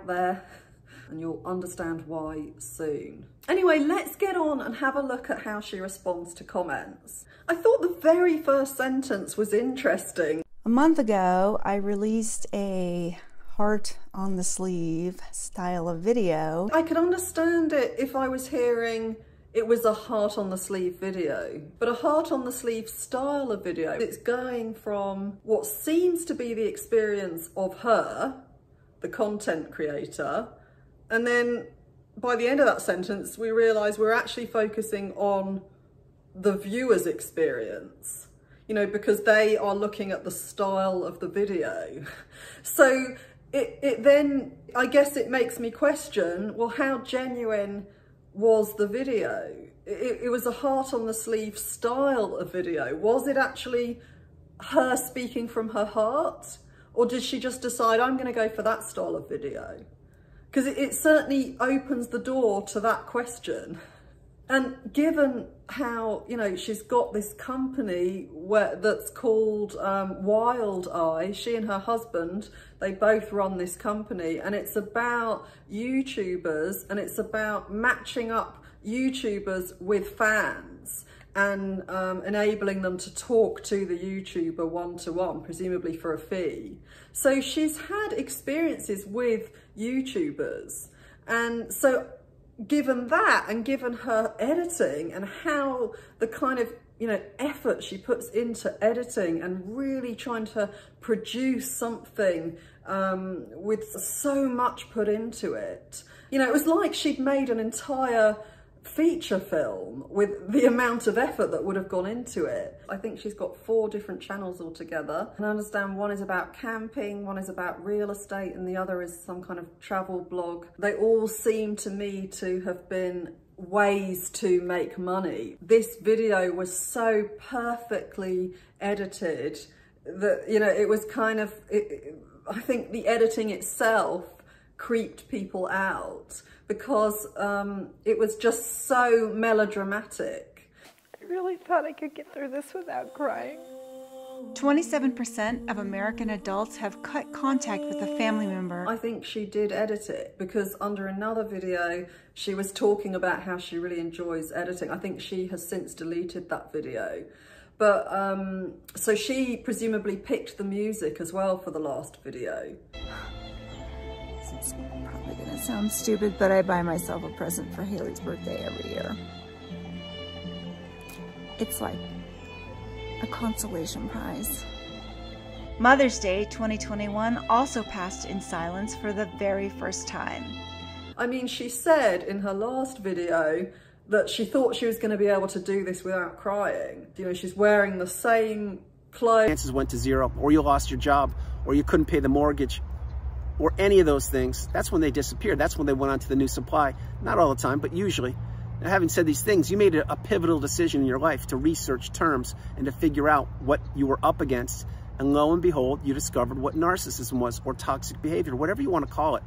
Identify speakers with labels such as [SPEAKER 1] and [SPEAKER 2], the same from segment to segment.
[SPEAKER 1] there, and you'll understand why soon. Anyway, let's get on and have a look at how she responds to comments. I thought the very first sentence was interesting.
[SPEAKER 2] A month ago, I released a heart on the sleeve style of video.
[SPEAKER 1] I could understand it if I was hearing it was a heart on the sleeve video, but a heart on the sleeve style of video, it's going from what seems to be the experience of her, the content creator, and then by the end of that sentence, we realize we're actually focusing on the viewer's experience, you know, because they are looking at the style of the video. So it then, I guess it makes me question, well, how genuine was the video? It was a heart on the sleeve style of video. Was it actually her speaking from her heart? Or did she just decide, I'm going to go for that style of video? Because it certainly opens the door to that question. And given how, you know, she's got this company that's called Wild Eye, she and her husband, they both run this company, and it's about YouTubers, and it's about matching up YouTubers with fans and enabling them to talk to the YouTuber one-to-one, presumably for a fee. So she's had experiences with YouTubers. And so given that, and given her editing and how the kind of, you know, effort she puts into editing and really trying to produce something with so much put into it, you know, it was like she'd made an entire feature film with the amount of effort that would have gone into it. I think she's got 4 different channels altogether. And I understand one is about camping, one is about real estate, and the other is some kind of travel blog. They all seem to me to have been ways to make money. This video was so perfectly edited that, you know, it was kind of, I think the editing itself creeped people out because it was just so melodramatic.
[SPEAKER 3] I really thought I could get through this without crying.
[SPEAKER 2] 27% of American adults have cut contact with a family member.
[SPEAKER 1] I think she did edit it because under another video, she was talking about how she really enjoys editing. I think she has since deleted that video. But so she presumably picked the music as well for the last video.
[SPEAKER 2] It's probably gonna sound stupid, but I buy myself a present for Haley's birthday every year. It's like a consolation prize. Mother's Day 2021 also passed in silence for the very first time.
[SPEAKER 1] I mean, she said in her last video that she thought she was going to be able to do this without crying. You know, she's wearing the same clothes.
[SPEAKER 4] Chances went to 0, or you lost your job, or you couldn't pay the mortgage, or any of those things. That's when they disappeared. That's when they went on to the new supply. Not all the time, but usually. Now, having said these things, you made a pivotal decision in your life to research terms and to figure out what you were up against. And lo and behold, you discovered what narcissism was, or toxic behavior, whatever you want to call it.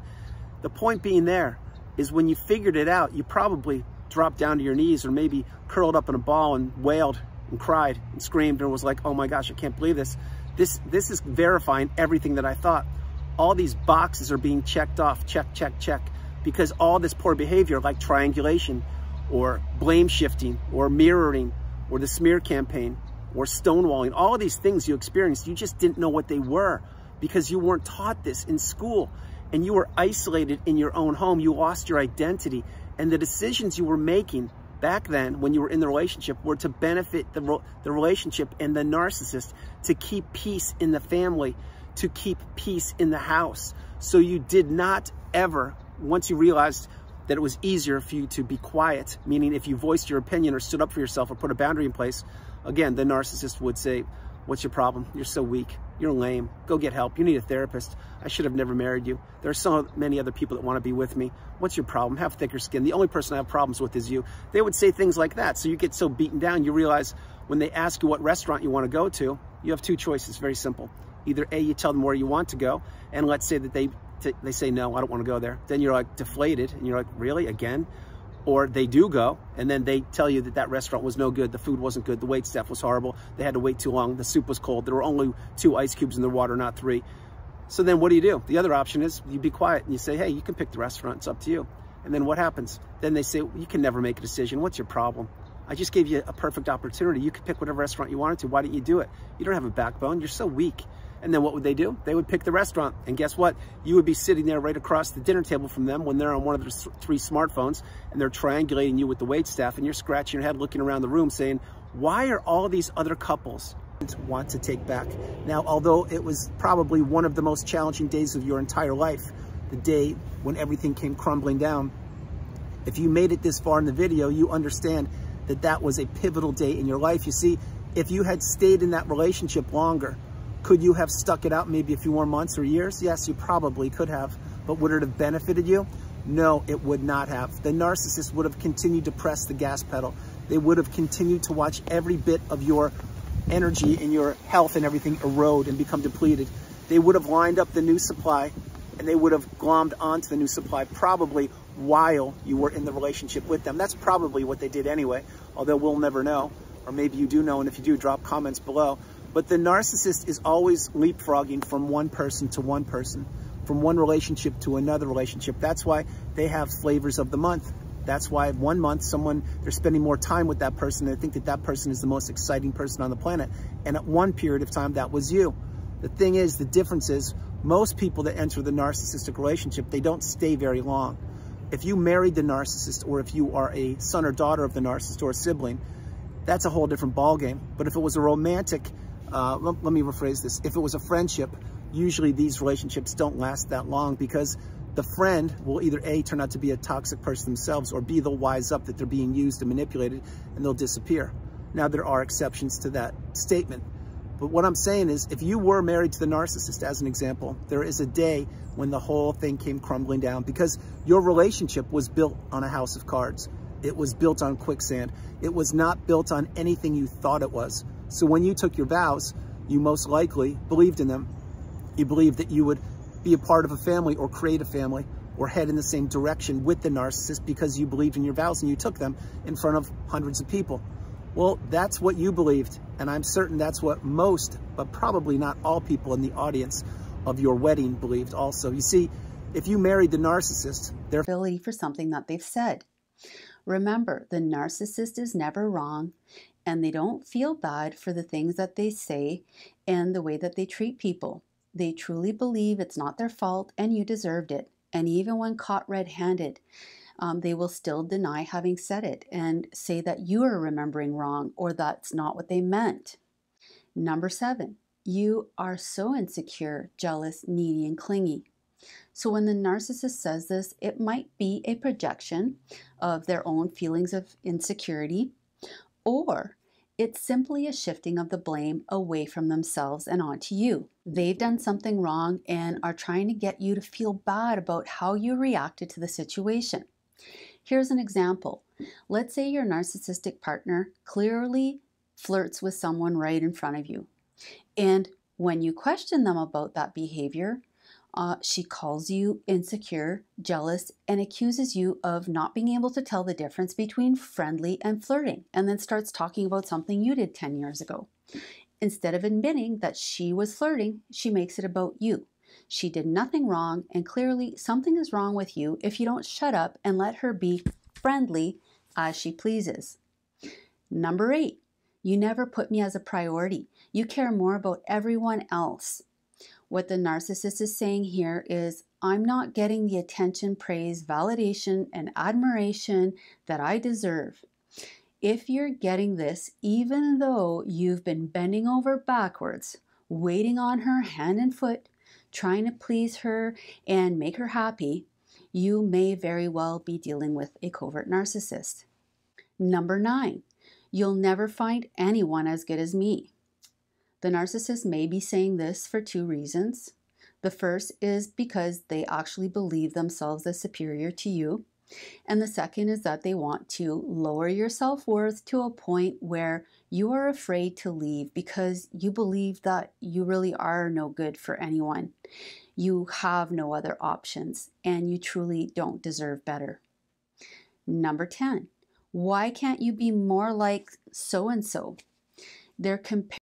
[SPEAKER 4] The point being there is when you figured it out, you probably dropped down to your knees or maybe curled up in a ball and wailed and cried and screamed and was like, oh my gosh, I can't believe this. This is verifying everything that I thought. All these boxes are being checked off, check, check, check, because all this poor behavior like triangulation or blame shifting or mirroring or the smear campaign or stonewalling, all of these things you experienced, you just didn't know what they were because you weren't taught this in school and you were isolated in your own home. You lost your identity, and the decisions you were making back then when you were in the relationship were to benefit the relationship and the narcissist, to keep peace in the family, to keep peace in the house. So you did not ever, once you realized that it was easier for you to be quiet, meaning if you voiced your opinion or stood up for yourself or put a boundary in place, again, the narcissist would say, what's your problem? You're so weak. You're lame. Go get help. You need a therapist. I should have never married you. There are so many other people that want to be with me. What's your problem? Have thicker skin. The only person I have problems with is you. They would say things like that. So you get so beaten down, you realize when they ask you what restaurant you want to go to, you have 2 choices, very simple. Either A, you tell them where you want to go, and let's say that they say, no, I don't want to go there. Then you're like deflated, and you're like, really, again? Or they do go, and then they tell you that that restaurant was no good, the food wasn't good, the wait staff was horrible, they had to wait too long, the soup was cold, there were only 2 ice cubes in the water, not 3. So then what do? The other option is you be quiet and you say, hey, you can pick the restaurant, it's up to you. And then what happens? Then they say, you can never make a decision. What's your problem? I just gave you a perfect opportunity. You could pick whatever restaurant you wanted to. Why didn't you do it? You don't have a backbone. You're so weak. And then what would they do? They would pick the restaurant. And guess what? You would be sitting there right across the dinner table from them when they're on one of their 3 smartphones and they're triangulating you with the waitstaff, and you're scratching your head looking around the room saying, why are all these other couples want to take back? Now, although it was probably one of the most challenging days of your entire life, the day when everything came crumbling down, if you made it this far in the video, you understand that that was a pivotal day in your life. You see, if you had stayed in that relationship longer, could you have stuck it out maybe a few more months or years? Yes, you probably could have. But would it have benefited you? No, it would not have. The narcissist would have continued to press the gas pedal. They would have continued to watch every bit of your energy and your health and everything erode and become depleted. They would have lined up the new supply, and they would have glommed onto the new supply probably while you were in the relationship with them. That's probably what they did anyway, although we'll never know. Or maybe you do know, and if you do, drop comments below. But the narcissist is always leapfrogging from one person to one person, from one relationship to another relationship. That's why they have flavors of the month. That's why 1 month they're spending more time with that person. They think that that person is the most exciting person on the planet. And at one period of time, that was you. The thing is, the difference is, most people that enter the narcissistic relationship, they don't stay very long. If you married the narcissist, or if you are a son or daughter of the narcissist or a sibling, that's a whole different ballgame. But if it was a romantic, let me rephrase this. If it was a friendship, usually these relationships don't last that long, because the friend will either A, turn out to be a toxic person themselves, or B, they'll wise up that they're being used and manipulated, and they'll disappear. Now, there are exceptions to that statement. But what I'm saying is, if you were married to the narcissist, as an example, there is a day when the whole thing came crumbling down, because your relationship was built on a house of cards. It was built on quicksand. It was not built on anything you thought it was. So when you took your vows, you most likely believed in them. You believed that you would be a part of a family, or create a family, or head in the same direction with the narcissist, because you believed in your vows and you took them in front of hundreds of people. Well, that's what you believed, and I'm certain that's what most, but probably not all people in the audience of your wedding believed also. You see, if you married the narcissist, their
[SPEAKER 5] ability for something that they've said. Remember, the narcissist is never wrong, and they don't feel bad for the things that they say and the way that they treat people. They truly believe it's not their fault and you deserved it. And even when caught red-handed, they will still deny having said it and say that you are remembering wrong, or that's not what they meant. Number 7, you are so insecure, jealous, needy, and clingy. So when the narcissist says this, it might be a projection of their own feelings of insecurity, or it's simply a shifting of the blame away from themselves and onto you. They've done something wrong and are trying to get you to feel bad about how you reacted to the situation. Here's an example. Let's say your narcissistic partner clearly flirts with someone right in front of you. And when you question them about that behavior, she calls you insecure, jealous, and accuses you of not being able to tell the difference between friendly and flirting, and then starts talking about something you did 10 years ago. Instead of admitting that she was flirting, she makes it about you. She did nothing wrong, and clearly something is wrong with you if you don't shut up and let her be friendly as she pleases. Number 8, you never put me as a priority. You care more about everyone else. What the narcissist is saying here is, I'm not getting the attention, praise, validation, and admiration that I deserve. If you're getting this, even though you've been bending over backwards, waiting on her hand and foot, trying to please her and make her happy, you may very well be dealing with a covert narcissist. Number 9, you'll never find anyone as good as me. The narcissist may be saying this for 2 reasons. The first is because they actually believe themselves as superior to you. And the second is that they want to lower your self-worth to a point where you are afraid to leave because you believe that you really are no good for anyone. You have no other options and you truly don't deserve better. Number 10, why can't you be more like so-and-so? They're comparing